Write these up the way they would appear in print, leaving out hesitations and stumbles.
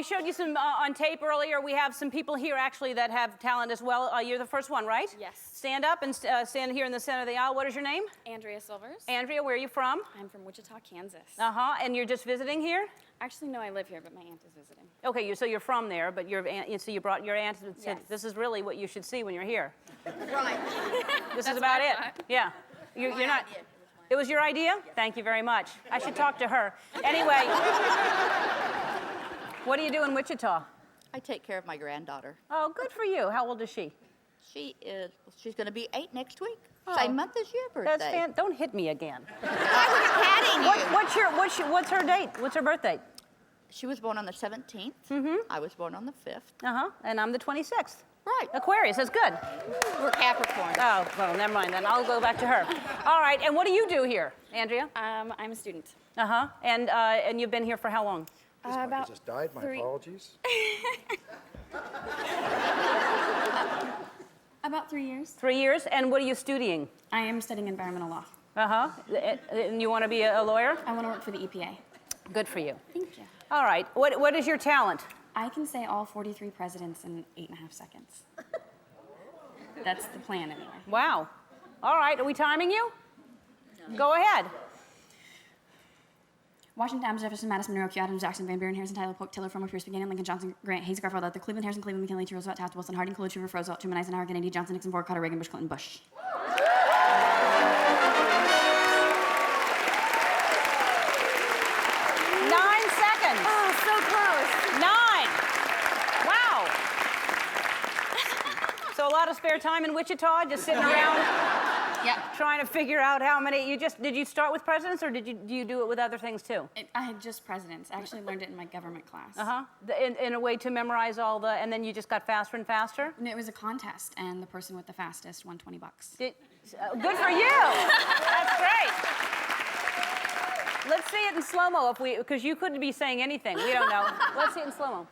we showed you some on tape earlier. We have some people here actually that have talent as well. You're the first one, right? Yes. Stand up and stand here in the center of the aisle. What is your name? Andrea Silvers. Andrea, where are you from? I'm from Wichita, Kansas. And you're just visiting here? Actually, no, I live here, but my aunt is visiting. Okay, so you're from there, but so you brought your aunt and said, Yes. this is really what you should see when you're here. Right. This is about it. Yeah. You're not. Idea. It was your idea? Yes. Thank you very much. I should talk to her. Anyway, what do you do in Wichita? I take care of my granddaughter. Oh, good for you. How old is she? She's going to be 8 next week. Oh. Same month as your birthday. Don't hit me again. I was patting you. What's her date? What's her birthday? She was born on the 17th. I was born on the 5th. And I'm the 26th. Right. Aquarius, that's good. We're Capricorn. Oh, well, never mind then. I'll go back to her. All right, and what do you do here, Andrea? I'm a student. And you've been here for how long? This monkey just died. My apologies. About 3 years. 3 years, and what are you studying? I am studying environmental law. And you want to be a lawyer? I want to work for the EPA. Good for you. Thank you. All right, what is your talent? I can say all 43 presidents in 8.5 seconds. That's the plan, anyway. Wow. All right, are we timing you? No. Go ahead. Washington, Adams, Jefferson, Madison, Monroe, Q, Adams, Jackson, Van Buren, Harrison, Tyler, Polk, Tiller, Fillmore, Pierce, Buchanan, Lincoln, Johnson, Grant, Hayes, Garfield, Luther, Cleveland, Harrison, Cleveland, McKinley, Roosevelt, Taft, Wilson, Harding, Coolidge, Hoover, Roosevelt, Truman, Eisenhower, Kennedy, Johnson, Nixon, Ford, Carter, Reagan, Bush, Clinton, Bush. 9 seconds. Oh, so close. 9. Wow. So a lot of spare time in Wichita, just sitting around. Yep. Trying to figure out how many. Did you start with presidents, or do you do it with other things too? I had just presidents. I actually learned it in my government class. In a way to memorize all the, and then you just got faster and faster? And it was a contest, and the person with the fastest won $20. Good for you. That's great. Let's see it in slow-mo because you couldn't be saying anything. We don't know. Let's see it in slow-mo.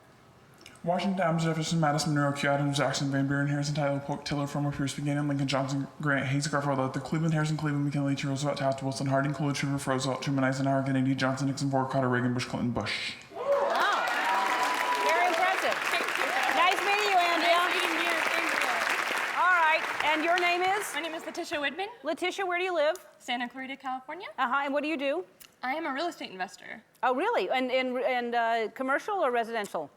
Washington, Adams, Jefferson, Madison, Monroe, Q, Adams, Jackson, Van Buren, Harrison, Tyler, Polk, Tiller, Fillmore, Pierce, Buchanan, Lincoln, Johnson, Grant, Hayes, Garfield, Luther, Cleveland, Harrison, Cleveland, McKinley, Roosevelt, Taft, Wilson, Harding, Coolidge, Hoover, Roosevelt, Truman, Eisenhower, Kennedy, Johnson, Nixon, Ford, Carter, Reagan, Bush, Clinton, Bush. Wow. Very impressive. Nice meeting you, Andrea. Nice meeting you. Thank you. All right. And your name is? My name is Letitia Widman. Letitia, where do you live? Santa Clarita, California. And what do you do? I am a real estate investor. Oh, really? And commercial or residential?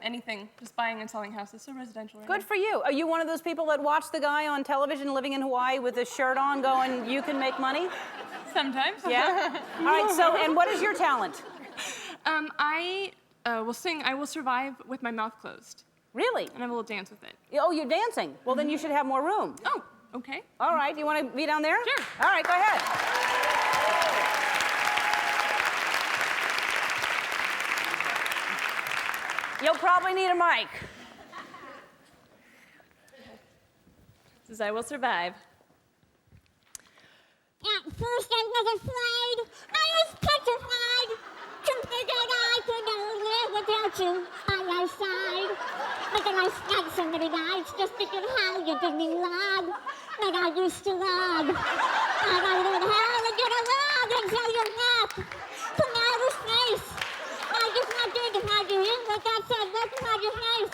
Anything, just buying and selling houses, so residential. Right Good now. for you. Are you one of those people that watch the guy on television living in Hawaii with his shirt on going, you can make money? Sometimes. Yeah? All right, so, and what is your talent? I will sing I Will Survive with my mouth closed. Really? And I have a little dance with it. Oh, you're dancing. Well, then you should have more room. Oh, okay. All right, you want to be down there? Sure. All right, go ahead. You'll probably need a mic. This is I Will Survive. At first I was afraid, I was petrified, to figure I could never live without you by my side. But then I spent so many nights just thinking how you did me wrong, that I used to love. And I learned how to get along until you're not from outer space. I just not thinking how you hit with that said look on your face.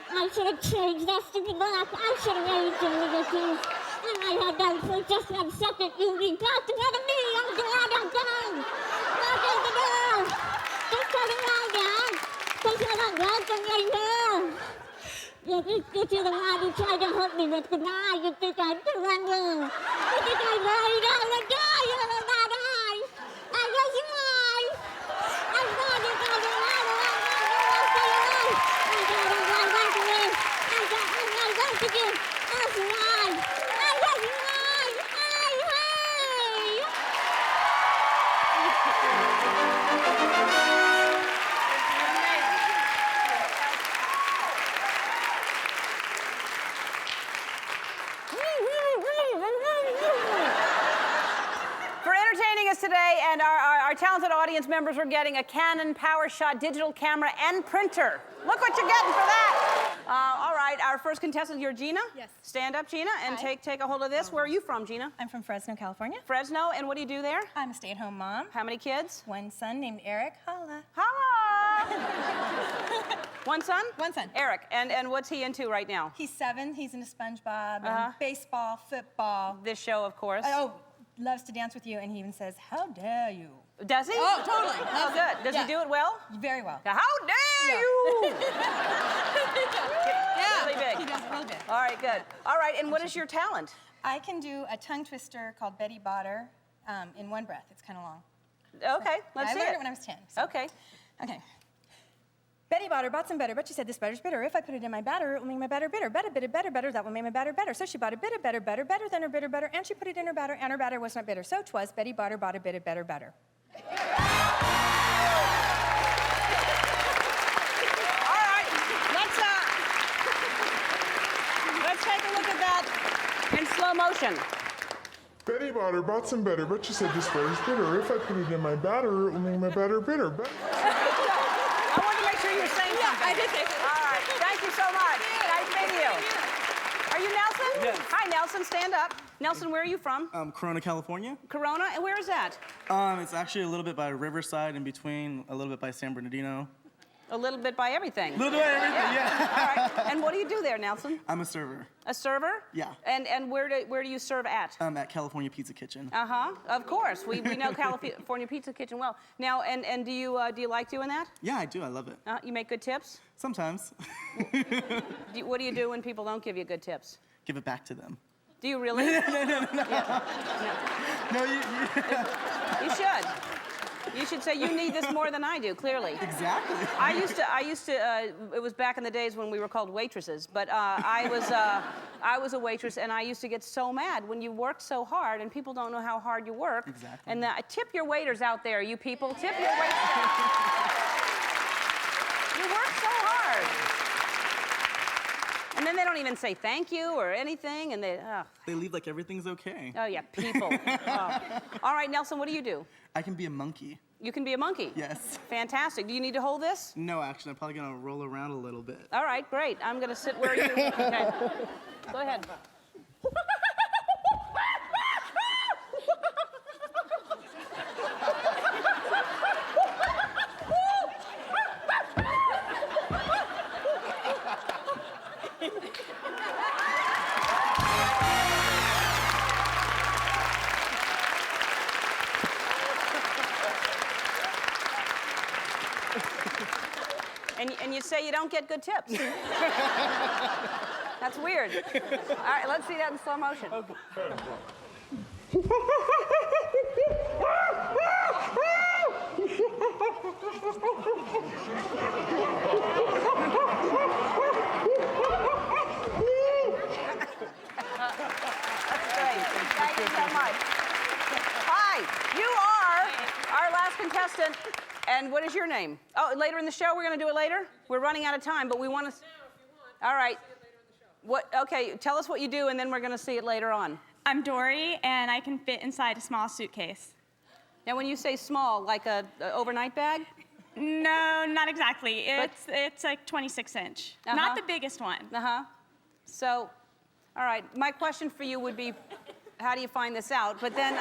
I should have changed that stupid laugh. I should have made you with a kiss. And I had done for just 1 second. You rebuilt another me. I'm glad I'm gone. Welcome to the door. Just turning right down. Because you're not welcome right now. You think you're the one who tried to hurt me with the lie. You think I'd surrender. You think I'd lay down and die. You're not I. I was right. I'm glad you got it right. I got it right back again. I got it right back again. That's right. I was right. Hey. For entertaining us today, and our talented audience members are getting a Canon PowerShot digital camera and printer. Look what you're getting for that. All right, our first contestant, you're Gina? Yes. Stand up, Gina, and Hi. take a hold of this. Where are you from, Gina? I'm from Fresno, California. Fresno, and what do you do there? I'm a stay-at-home mom. How many kids? One son named Eric. Holla. Hello! One son? One son. Eric. And what's he into right now? He's 7. He's into SpongeBob and baseball, football. This show, of course. Loves to dance with you, and he even says, "How dare you?" Does he? Oh, totally. Oh, good. Does he do it well? Very well. How dare you? Yeah. Really big. He does really big. All right, good. All right, and what is your talent? I can do a tongue twister called Betty Botter in one breath. It's kind of long. Okay, let's see I learned it. it when I was 10. So. Okay. Okay. Betty bought her, bought some butter, but she said this butter's bitter. If I put it in my batter, it will make my batter bitter. Better, bitter, better, better. That will make my batter better. So she bought a bit of better, better, better than her bitter, better, and she put it in her batter, and her batter was not bitter. So 'twas Betty Botter bought a bit of better, better. All right, let's take a look at that in slow motion. Betty Botter bought some butter, but she said this butter's bitter. If I put it in my batter, it will make my batter bitter. I want to make sure you're saying something. I did say something. All right, thank you so much. Nice meeting you. Are you Nelson? Yes. Hi, Nelson, stand up. Nelson, where are you from? Corona, California. Corona, and where is that? It's actually a little bit by Riverside, in between, a little bit by San Bernardino. A little bit by everything. A little bit by everything, yeah. All right, and what do you do there, Nelson? I'm a server. A server? Yeah. And where do you serve at? I'm at California Pizza Kitchen. Of course. We know California Pizza Kitchen well. Now, and do you like doing that? Yeah, I do. I love it. You make good tips? Sometimes. What do you do when people don't give you good tips? Give it back to them. Do you really? No, You should. You should say, you need this more than I do, clearly. Exactly. I used to, it was back in the days when we were called waitresses, but I was a waitress, and I used to get so mad when you work so hard and people don't know how hard you work. Exactly. And tip your waiters out there, you people. Tip your waiters. You work so hard. And then they don't even say thank you or anything, and they leave like everything's okay. Oh, yeah, people. Oh. All right, Nelson, what do you do? I can be a monkey. You can be a monkey? Yes. Fantastic. Do you need to hold this? No, actually, I'm probably gonna roll around a little bit. All right, great. I'm gonna sit where you... Okay. Go ahead. And you say you don't get good tips. That's weird. All right, let's see that in slow motion. That's great. Thank you so much. Hi, you are our last contestant. And what is your name? Oh, later in the show? We're going to do it later? We're running out of time, but we want to... All right. Okay, tell us what you do, and then we're going to see it later on. I'm Dory, and I can fit inside a small suitcase. Now, when you say small, like a overnight bag? No, not exactly. It's like 26-inch. Not the biggest one. So, all right, my question for you would be, how do you find this out? But then...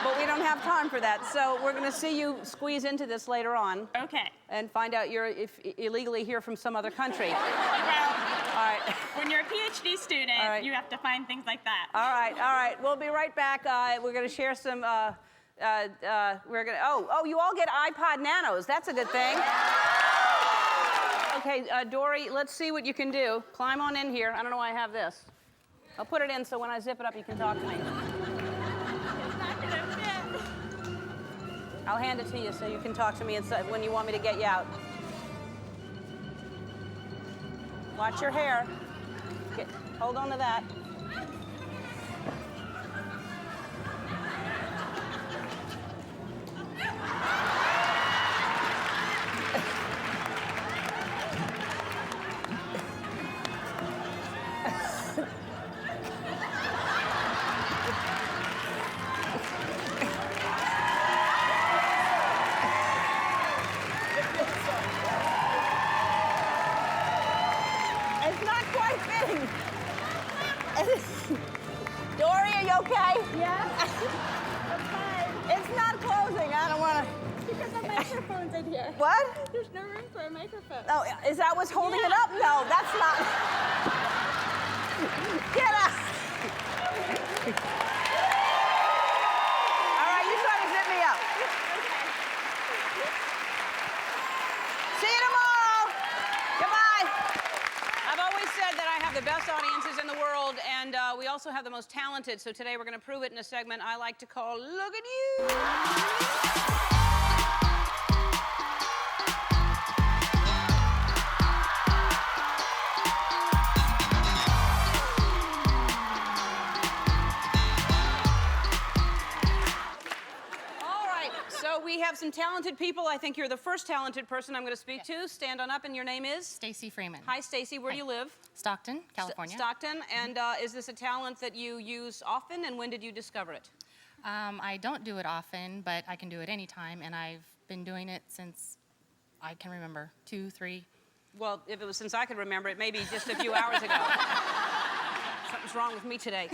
But we don't have time for that, so we're going to see you squeeze into this later on. Okay. And find out you're illegally here from some other country. Well, all right. When you're a PhD student, you have to find things like that. All right. We'll be right back. We're going to share some. You all get iPod Nanos. That's a good thing. Okay, Dory, let's see what you can do. Climb on in here. I don't know why I have this. I'll put it in so when I zip it up, you can talk to me. I'll hand it to you so you can talk to me when you want me to get you out. Watch your hair. Hold on to that. Dory, are you okay? Yeah. I'm fine. It's not closing. I don't want to. Because the microphone's in here. here. What? There's no room for a microphone. Oh, is that what's holding it up? No, that's not. Get up. All right, you try to zip me up. See you tomorrow. Goodbye. I've always said that I have the best audiences in the world, and we also have the most talented. So today we're going to prove it in a segment I like to call Look at You. We have some talented people. I think you're the first talented person I'm going to speak to. Stand on up, and your name is? Stacy Freeman. Hi, Stacy. Where do you live? Stockton, California. Stockton. And is this a talent that you use often, and when did you discover it? I don't do it often, but I can do it anytime, and I've been doing it since I can remember, 2, 3. Well, if it was since I could remember, it may be just a few hours ago. Something's wrong with me today.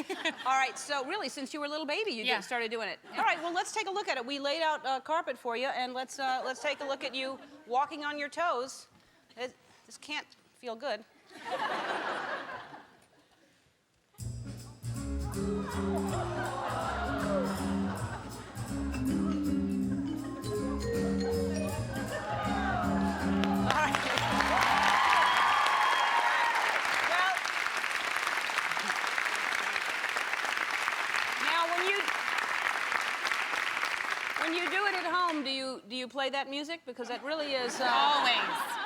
All right, so really, since you were a little baby, you started doing it. All right, well, let's take a look at it. We laid out carpet for you, and let's take a look at you walking on your toes. This can't feel good. Do you play that music? Because that really is... Always.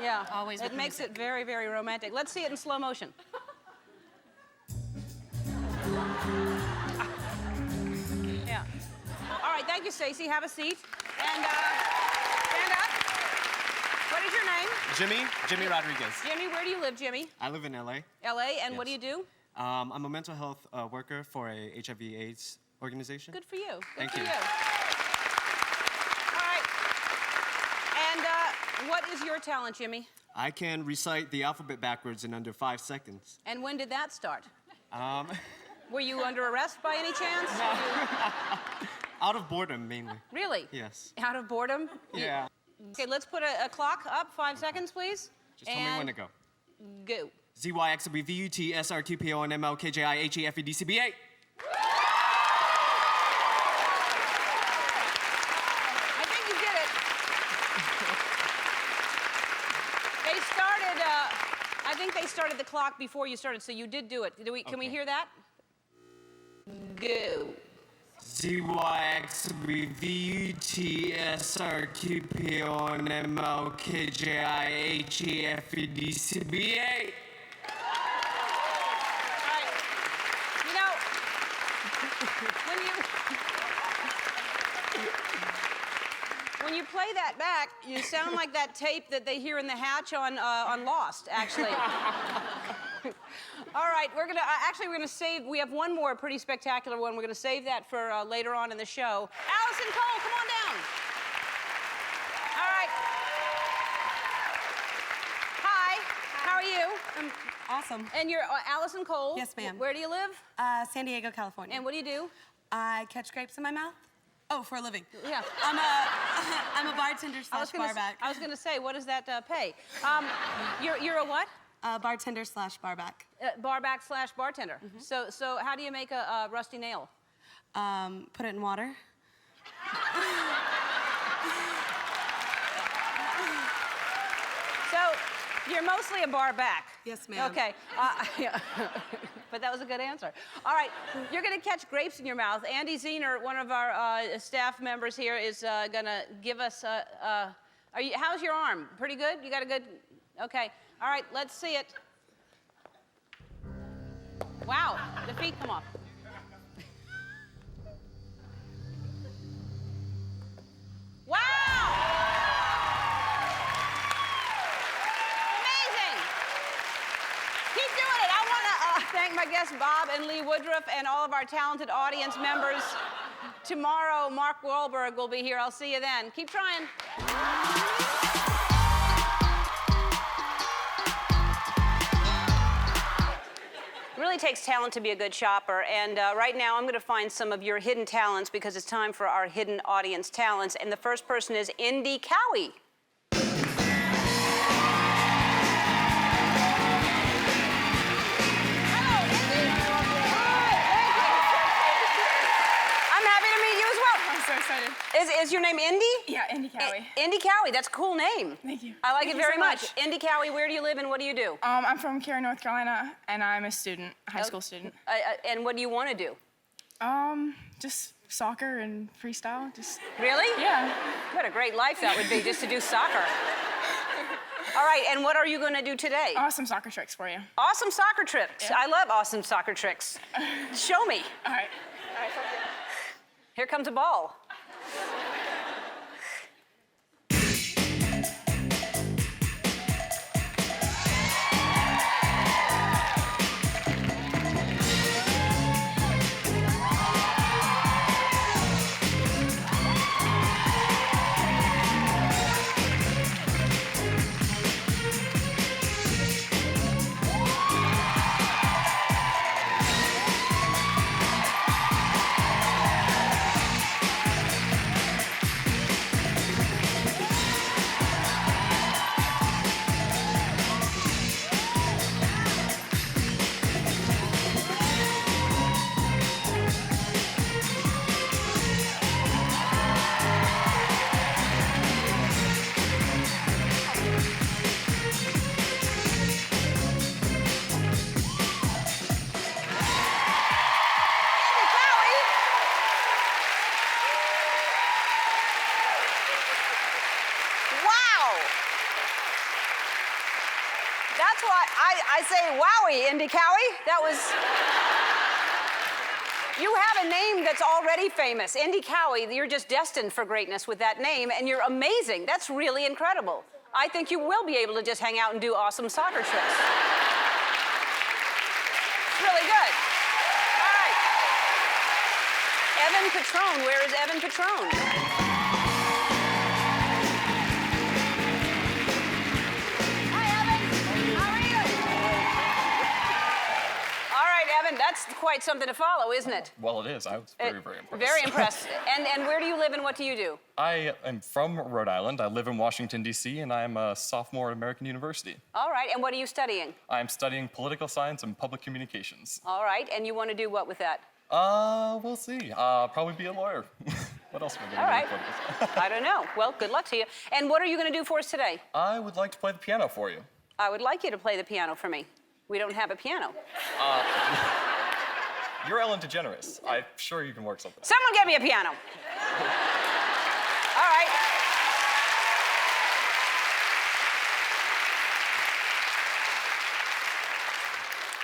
Yeah. Always. It makes it very, very romantic. Let's see it in slow motion. Yeah. All right, thank you, Stacey. Have a seat. And stand up. What is your name? Jimmy Rodriguez. Jimmy, where do you live, Jimmy? I live in LA. LA, and what do you do? I'm a mental health worker for a HIV/AIDS organization. Good for you. Thank you. What is your talent, Jimmy? I can recite the alphabet backwards in under 5 seconds. And when did that start? Were you under arrest by any chance? No. Out of boredom, mainly. Really? Yes. Out of boredom? Yeah. Okay, let's put a clock up. 5 seconds, please. Just tell me when to go. Go. ZYXWVUTSRQPONMLKJIHEFEDCBA. I think they started the clock before you started, so you did do it. Can we hear that? Go. ZYXWVUTSRQPONMLKJIHEFEDCBA. All right. You know, when you play that back, you sound like that tape that they hear in the hatch on Lost, actually. All right, we're gonna save. We have one more pretty spectacular one. We're gonna save that for later on in the show. Allison Cole, come on down. All right. Hi. How are you? I'm awesome. And you're Allison Cole. Yes, ma'am. Where do you live? San Diego, California. And what do you do? I catch grapes in my mouth. Oh, for a living. Yeah. I'm a bartender slash barback. I was gonna say, what does that pay? You're a what? Bartender slash barback. Barback slash bartender. Mm-hmm. So how do you make a rusty nail? Put it in water. So you're mostly a barback. Yes, ma'am. Okay. Yeah. But that was a good answer. All right, you're gonna catch grapes in your mouth. Andy Zener, one of our staff members here, is gonna give us how's your arm? Pretty good? You got a good, okay. All right, let's see it. Wow, the feet come off. Wow! Amazing! Keep doing it. I want to thank my guests, Bob and Lee Woodruff, and all of our talented audience members. Tomorrow, Mark Wahlberg will be here. I'll see you then. Keep trying. It really takes talent to be a good shopper, and right now I'm going to find some of your hidden talents because it's time for our hidden audience talents, and the first person is Indy Cowie. excited. Is your name Indy? Yeah, Indy Cowie. Indy Cowie, that's a cool name. Thank you. I like Thank it you very so much. Indy Cowie, where do you live and what do you do? I'm from Cary, North Carolina, and I'm a student, a high school student. And what do you want to do? Just soccer and freestyle. Just. Really? Yeah. What a great life that would be, just to do soccer. All right, and what are you going to do today? Awesome soccer tricks for you. Awesome soccer tricks. Yeah. I love awesome soccer tricks. Show me. All right. Here comes a ball. That's why I say wowie, Indy Cowie. That was... You have a name that's already famous. Indy Cowie, you're just destined for greatness with that name, and you're amazing. That's really incredible. I think you will be able to just hang out and do awesome soccer tricks. It's really good. All right. Evan Petrone, where is Evan Petrone? Evan, that's quite something to follow, isn't it? Well, it is. I was very, very impressed. Very impressed. And where do you live and what do you do? I am from Rhode Island. I live in Washington, D.C., and I'm a sophomore at American University. All right. And what are you studying? I'm studying political science and public communications. All right. And you want to do what with that? We'll see. Probably be a lawyer. What else am I going to do? All right. I don't know. Well, good luck to you. And what are you going to do for us today? I would like to play the piano for you. I would like you to play the piano for me. We don't have a piano. You're Ellen DeGeneres. I'm sure you can work something. Someone get me a piano. All right.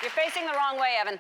You're facing the wrong way, Evan.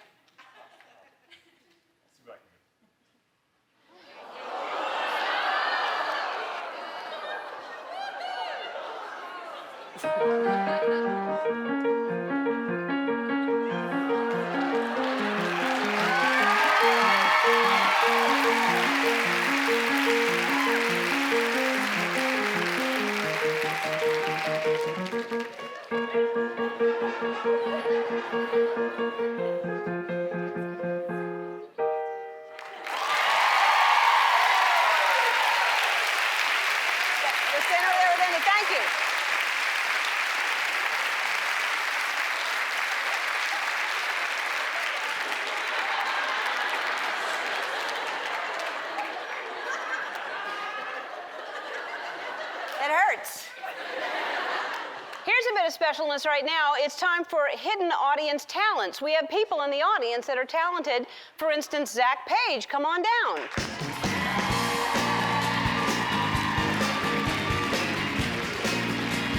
Here's a bit of specialness right now. It's time for hidden audience talents. We have people in the audience that are talented. For instance, Zach Page, come on down.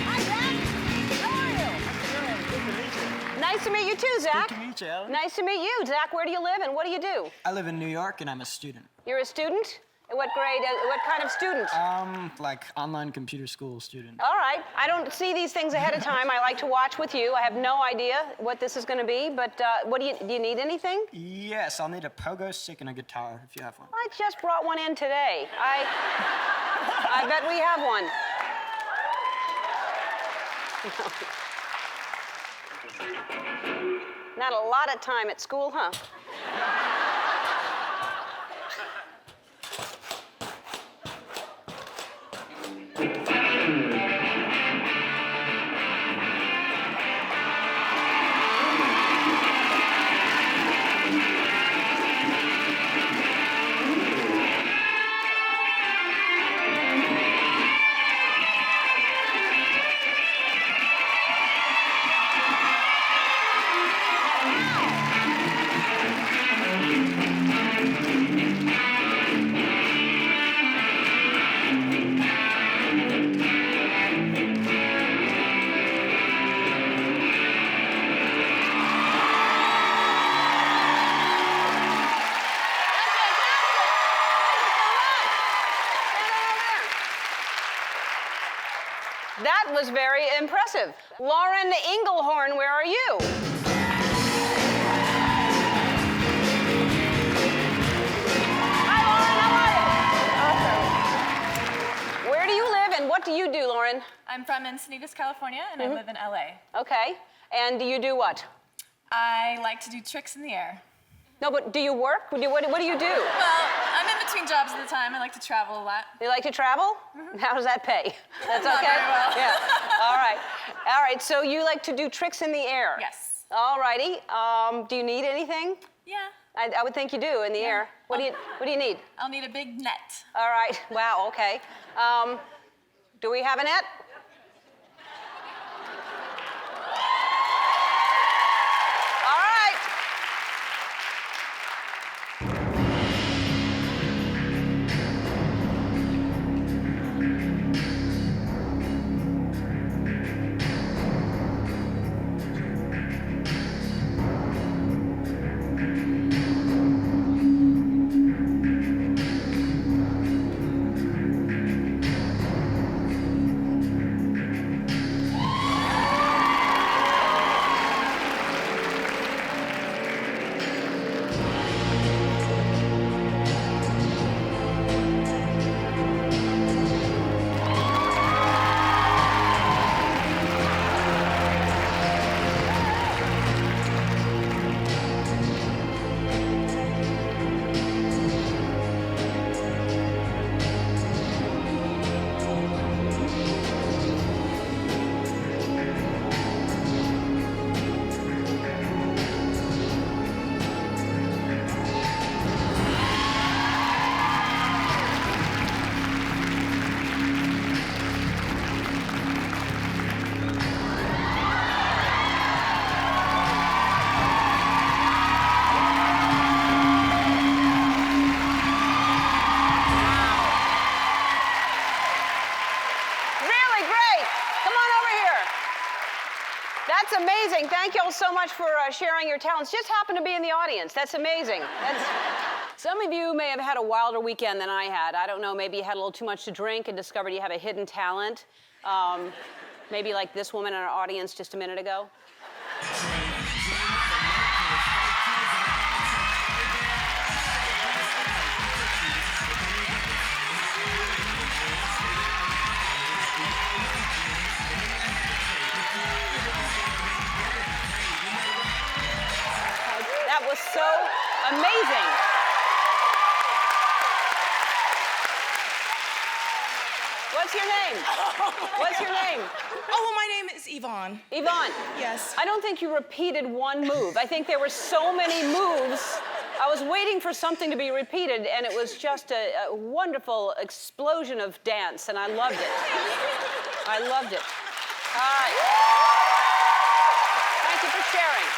Hi, Zach. How are you? Nice to meet you too, Zach. Good to meet you, Ellen. Nice to meet you. Zach, where do you live and what do you do? I live in New York and I'm a student. You're a student? What grade, what kind of student? Like online computer school student. All right. I don't see these things ahead of time. I like to watch with you. I have no idea what this is going to be, but do you need anything? Yes, I'll need a pogo stick and a guitar if you have one. I just brought one in today. I bet we have one. Not a lot of time at school, huh? That was very impressive. Lauren Inglehorn, where are you? Hi, Lauren, how are you? Awesome. Where do you live and what do you do, Lauren? I'm from Encinitas, California, and I live in LA. Okay. And do you do what? I like to do tricks in the air. No, but do you work? What do you do? Well, I'm in between jobs at the time. I like to travel a lot. You like to travel? How does that pay? That's Not okay? very well. Yeah. All right. All right, so you like to do tricks in the air? Yes. All righty. Do you need anything? Yeah. I would think you do in the air. What do you need? I'll need a big net. All right. Wow, okay. Do we have a net? All right. That's amazing. Thank you all so much for sharing your talents. Just happen to be in the audience. That's amazing. Some of you may have had a wilder weekend than I had. I don't know, maybe you had a little too much to drink and discovered you have a hidden talent. Maybe like this woman in our audience just a minute ago. That was so amazing. What's your name? What's your name? Oh, well, my name is Yvonne. Yvonne. Yes. I don't think you repeated one move. I think there were so many moves. I was waiting for something to be repeated, and it was just a wonderful explosion of dance, and I loved it. I loved it. All right. Thank you for sharing.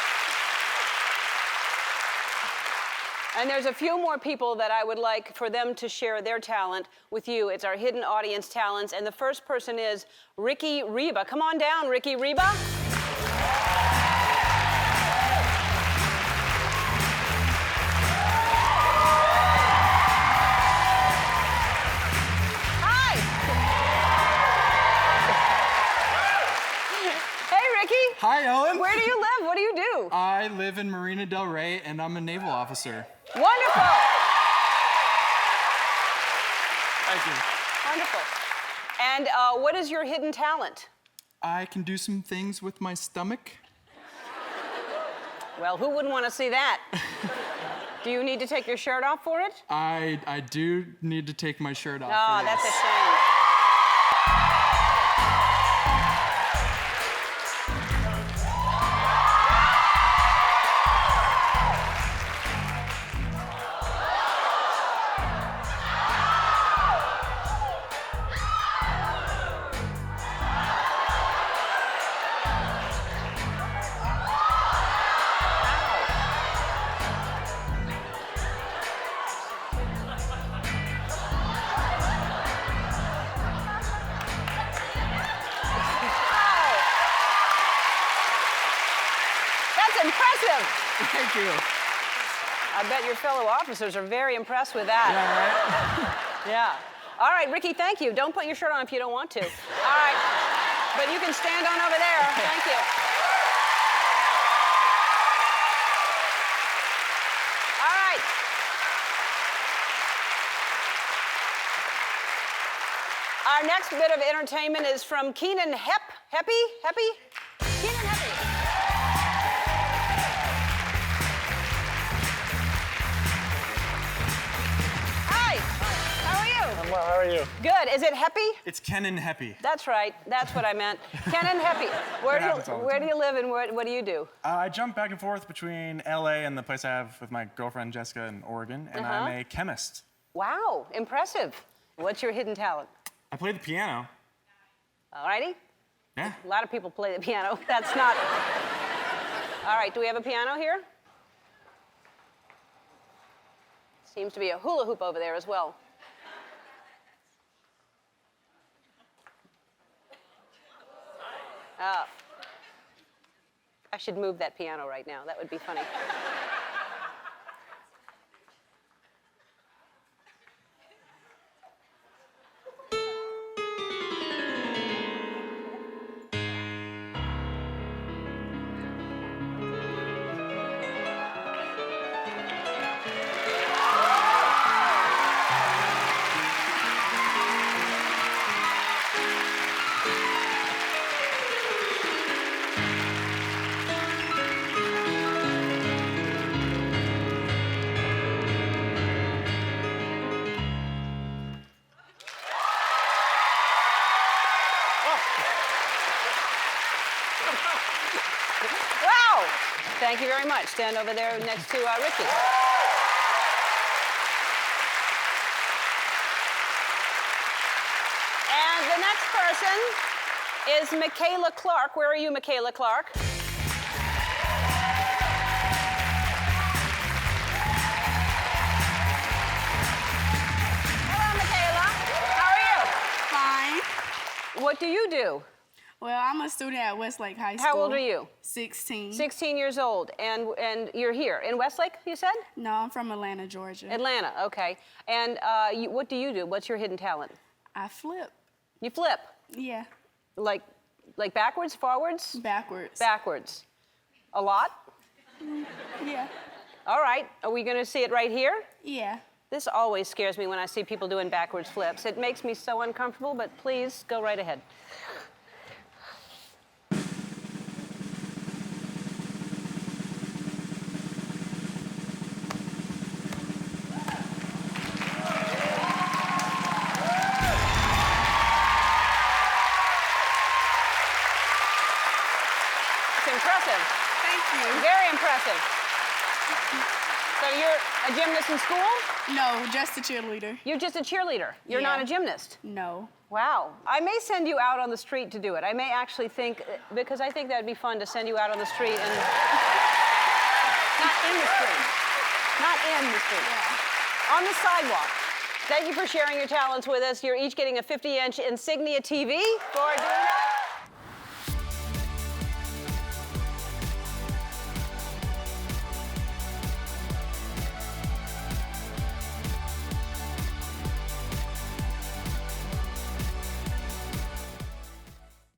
And there's a few more people that I would like for them to share their talent with you. It's our hidden audience talents. And the first person is Ricky Reba. Come on down, Ricky Reba. Hi. Hey, Ricky. Hi, Ellen. Where do you live? What do you do? I live in Marina del Rey, and I'm a naval officer. Wonderful. Thank you. Wonderful. And what is your hidden talent? I can do some things with my stomach. Well, who wouldn't want to see that? Do you need to take your shirt off for it? I do need to take my shirt off. Oh, for that's a this. shame. Impressive. Thank you. I bet your fellow officers are very impressed with that. Yeah, right? Yeah. All right, Ricky, thank you. Don't put your shirt on if you don't want to. All right. But you can stand on over there. Thank you. All right. Our next bit of entertainment is from Keenan Heppy? Keenan Heppy. Hi. How are you? I'm well, how are you? Good. Is it Heppy? It's Kenan Heppy. That's right. That's what I meant. Kenan Heppy. Where do you live and what do you do? I jump back and forth between LA and the place I have with my girlfriend Jessica in Oregon, and I'm a chemist. Wow, impressive. What's your hidden talent? I play the piano. All righty. Yeah. A lot of people play the piano. That's not... All right, do we have a piano here? Seems to be a hula hoop over there as well. I should move that piano right now. That would be funny. Wow! Thank you very much. Stand over there next to Ricky. And the next person is Michaela Clark. Where are you, Michaela Clark? Hello, Michaela. How are you? Fine. What do you do? Well, I'm a student at Westlake High School. How old are you? 16. 16 years old. And you're here in Westlake, you said? No, I'm from Atlanta, Georgia. Atlanta, okay. And what do you do? What's your hidden talent? I flip. You flip? Yeah. Like backwards, forwards? Backwards. Backwards. A lot? Yeah. All right. Are we going to see it right here? Yeah. This always scares me when I see people doing backwards flips. It makes me so uncomfortable, but please go right ahead. Impressive. Thank you. Very impressive. So you're a gymnast in school? No, just a cheerleader. You're just a cheerleader. You're not a gymnast? No. Wow. I may send you out on the street to do it. I may actually think, because I think that'd be fun to send you out on the street and... Not in the street. Not in the street. Yeah. On the sidewalk. Thank you for sharing your talents with us. You're each getting a 50-inch Insignia TV for doing that.